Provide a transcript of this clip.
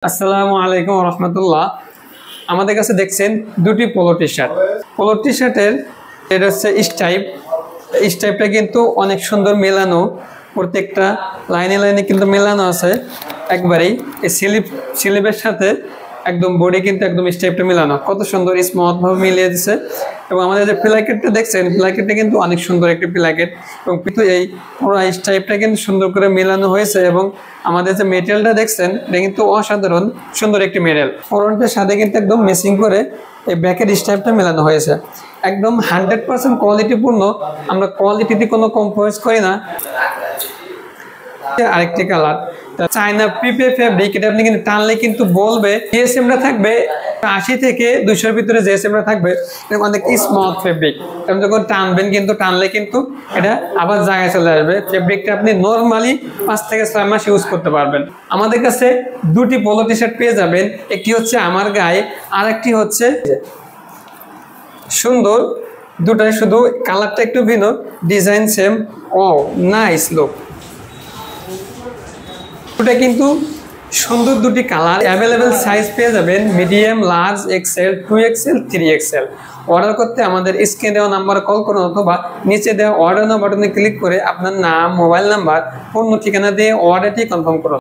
আসসালামু আলাইকুম রহমতুল্লাহ। আমাদের কাছে দেখছেন দুটি polo T shirt. Polo T শার্টের এটা হচ্ছে স্টাইপটা কিন্তু অনেক সুন্দর মেলানো, প্রত্যেকটা লাইনে লাইনে কিন্তু মেলানো আছে একবারেই। এই স্লিপের সাথে একদম বডি কিন্তু একদম স্টাইপটা মেলানো, কত সুন্দর স্মুথ ভাবে মিলিয়ে দিচ্ছে। এবং আমাদের যে প্লাকেটটা দেখছেন, প্লাকেটটা কিন্তু অনেক সুন্দর একটি প্লাকেট, এবং কিন্তু এই পুরো স্টাইপটা কিন্তু সুন্দর করে মেলানো হয়েছে। এবং আমাদের যে মেটেরিয়ালটা দেখছেন এটা কিন্তু অসাধারণ সুন্দর একটি মেটেরিয়াল। ফ্রন্টের সাথে কিন্তু একদম মেসিং করে এই ব্যাকের স্টাইপটা মেলানো হয়েছে, একদম 100% কোয়ালিটিপূর্ণ। আমরা কোয়ালিটিতে কোনো কম্প্রোমাইজ করি না। আরেকটি কালার চায়না পিপে ফেব্রিক, এটা আপনি কিন্তু টানলে কিন্তু বলবে জিএসএমটা থাকবে 80 থেকে 200 ভিতরে জিএসএমটা থাকবে, অনেক স্মুথ ফেব্রিক। আপনি যখন টানবেন কিন্তু টানলে কিন্তু এটা আবার জায়গায় চলে আসবে। ফেব্রিকটা আপনি নর্মালি 5 থেকে 6 মাস ইউজ করতে পারবেন। আমাদের কাছে দুটি পোলো টি শার্ট পেয়ে যাবেন, একটি হচ্ছে আমার গায়ে, আর একটি হচ্ছে সুন্দর। দুটাই শুধু কালারটা একটু ভিন্ন, ডিজাইন সেম। ও নাইস লুক। দুটা কিন্তু সুন্দর দুটি কালার, অ্যাভেলেবেল সাইজ পেয়ে যাবেন medium, large, Excel, 2XL, 3XL। Order করতে আমাদের স্ক্রিনে দেওয়া নাম্বারে কল করুন, অথবা নিচে দেওয়া অর্ডার নাও বাটনে ক্লিক করে আপনার নাম, মোবাইল নাম্বার, পণ্য ঠিকানা দিয়ে অর্ডারটি কনফার্ম করুন।